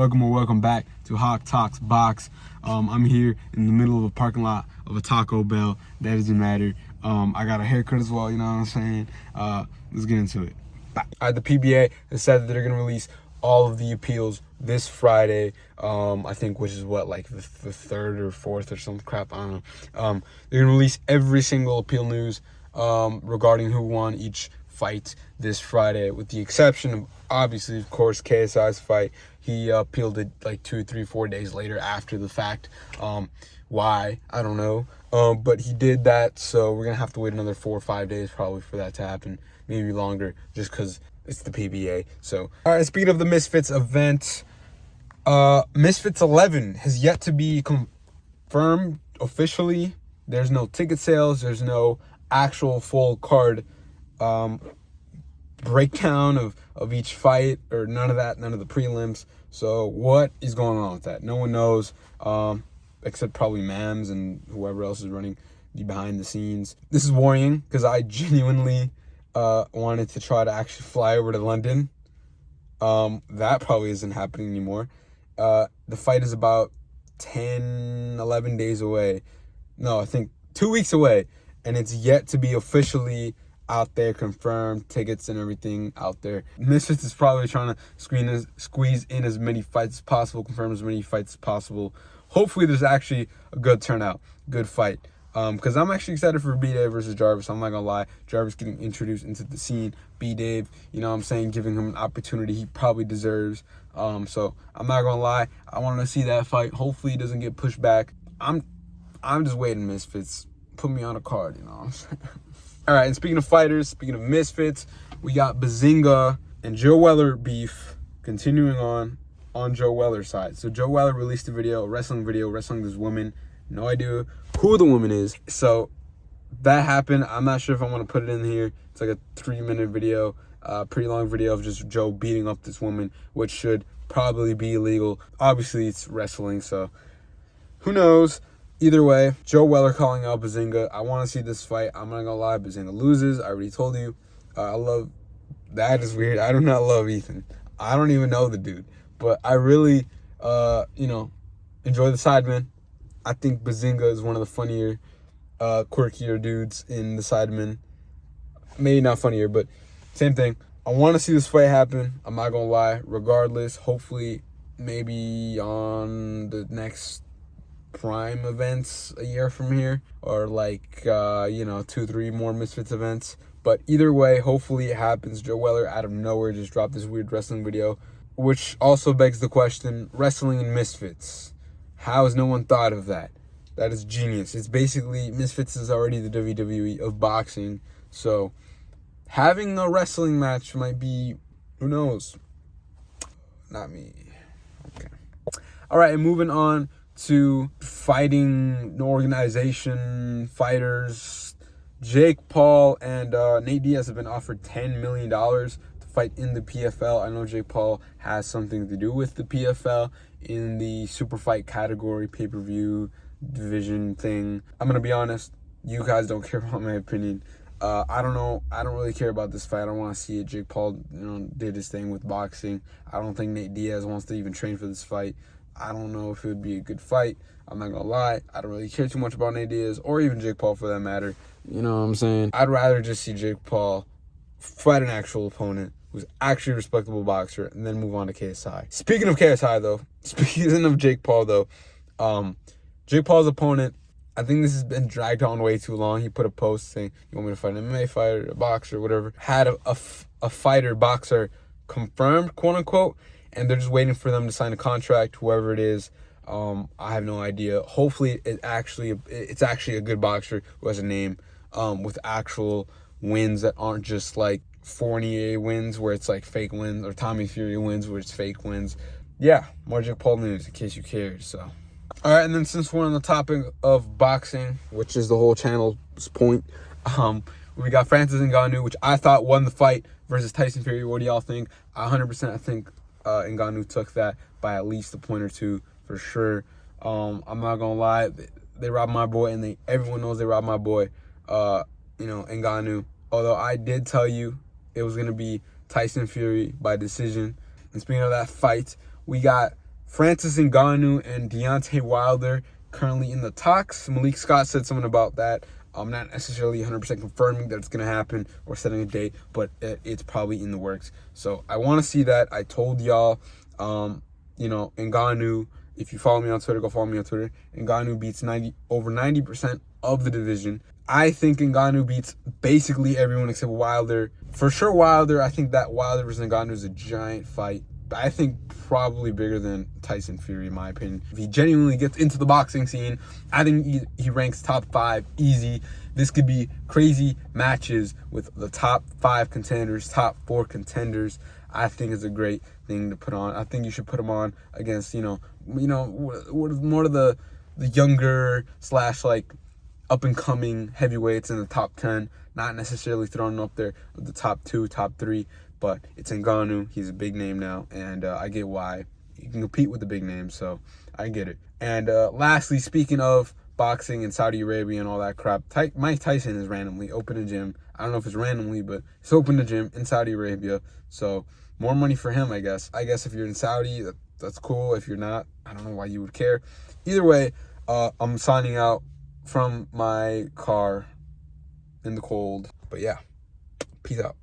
Welcome or welcome back to Hawk Talks Box. I'm here in the middle of a parking lot of a Taco Bell. That doesn't matter. I got a haircut as well, you know what I'm saying? Let's get into it. The PBA has said that they're going to release all of the appeals this Friday, I think, which is what, like the 3rd or 4th or some crap, I don't know. They're going to release every single appeal news regarding who won each fight this Friday, with the exception of, obviously, of course, KSI's fight. He appealed it like 2, 3, 4 days later after the fact. Why? I don't know. But he did that, so we're going to have to wait another 4 or 5 days probably for that to happen. Maybe longer, just because it's the PBA. So, all right, speaking of the Misfits event, Misfits 11 has yet to be confirmed officially. There's no ticket sales. There's no actual full card breakdown of each fight, or none of that, none of the prelims. So what is going on with that? No one knows, except probably Mams and whoever else is running the behind the scenes. This is worrying because I genuinely wanted to try to actually fly over to London. That probably isn't happening anymore. The fight is about 11 days away. No, I think 2 weeks away, and it's yet to be officially out there, confirmed, tickets and everything out there. Misfits is probably trying to squeeze in as many fights as possible, confirm as many fights as possible. Hopefully there's actually a good turnout, good fight. Because I'm actually excited for B-Dave versus Jarvis. I'm not gonna lie. Jarvis getting introduced into the scene. B-Dave, you know what I'm saying, giving him an opportunity he probably deserves. So I'm not gonna lie. I want to see that fight. Hopefully it doesn't get pushed back. I'm just waiting, Misfits. Put me on a card, you know what I'm saying? All right, and speaking of fighters, speaking of Misfits, we got Behzinga and Joe Weller beef continuing on Joe Weller's side. So Joe Weller released a wrestling video, wrestling this woman. No idea who the woman is. So that happened. I'm not sure if I want to put it in here. It's like a 3-minute video, pretty long video of just Joe beating up this woman, which should probably be illegal. Obviously, it's wrestling, so who knows? Either way, Joe Weller calling out Behzinga. I want to see this fight. I'm not going to lie. Behzinga loses. I already told you. That is weird. I do not love Ethan. I don't even know the dude. But I really, enjoy the Sidemen. I think Behzinga is one of the funnier, quirkier dudes in the Sidemen. Maybe not funnier, but same thing. I want to see this fight happen. I'm not going to lie. Regardless, hopefully, maybe on the next Prime events a year from here, or like 2-3 more Misfits events. But either way, hopefully it happens. Joe Weller out of nowhere just dropped this weird wrestling video, which also begs the question, wrestling in Misfits, how has no one thought of that? That is genius. It's basically, Misfits is already the WWE of boxing, so having a wrestling match might be, who knows? Not me. Okay. All right, and moving on to fighting organization, fighters. Jake Paul and Nate Diaz have been offered $10 million to fight in the PFL. I know Jake Paul has something to do with the PFL in the super fight category, pay-per-view division thing. I'm going to be honest, you guys don't care about my opinion. I don't know. I don't really care about this fight. I don't want to see it. Jake Paul, did his thing with boxing. I don't think Nate Diaz wants to even train for this fight. I don't know if it would be a good fight. I'm not going to lie. I don't really care too much about Nate Diaz or even Jake Paul for that matter. You know what I'm saying? I'd rather just see Jake Paul fight an actual opponent who's actually a respectable boxer and then move on to KSI. Speaking of KSI, though, speaking of Jake Paul, though, Jake Paul's opponent, I think this has been dragged on way too long. He put a post saying, you want me to fight an MMA fighter, a boxer, whatever. Had a fighter, boxer confirmed, quote unquote, and they're just waiting for them to sign a contract, whoever it is. I have no idea. Hopefully it's actually a good boxer who has a name, with actual wins that aren't just like Fournier wins where it's like fake wins, or Tommy Fury wins where it's fake wins. Yeah, more Jake Paul news in case you cared. So, all right, and then since we're on the topic of boxing, which is the whole channel's point, we got Francis Ngannou, which I thought won the fight versus Tyson Fury. What do y'all think? 100%, I think Ngannou took that by at least a point or two for sure. I'm not gonna lie, they robbed my boy, and everyone knows they robbed my boy, Ngannou. Although I did tell you it was gonna be Tyson Fury by decision. And speaking of that fight, we got Francis Ngannou and Deontay Wilder currently in the talks. Malik Scott said something about that. I'm not necessarily 100% confirming that it's going to happen or setting a date, but it's probably in the works. So I want to see that. I told y'all, Ngannou, if you follow me on Twitter, go follow me on Twitter. Ngannou beats over 90% of the division. I think Ngannou beats basically everyone except Wilder. For sure Wilder. I think that Wilder versus Ngannou is a giant fight. I think probably bigger than Tyson Fury, in my opinion. If he genuinely gets into the boxing scene, I think he ranks top 5 easy. This could be crazy matches with the top 5 contenders, top 4 contenders. I think it's a great thing to put on. I think you should put him on against, more of the younger / like up and coming heavyweights in the top 10. Not necessarily throwing up there the top 2, top 3. But it's Ngannou. He's a big name now, and I get why. You can compete with the big names, so I get it. And lastly, speaking of boxing and Saudi Arabia and all that crap, Mike Tyson is randomly opening a gym. I don't know if it's randomly, but he's opened a gym in Saudi Arabia. So more money for him, I guess. I guess if you're in Saudi, that's cool. If you're not, I don't know why you would care. Either way, I'm signing out from my car in the cold. But yeah, peace out.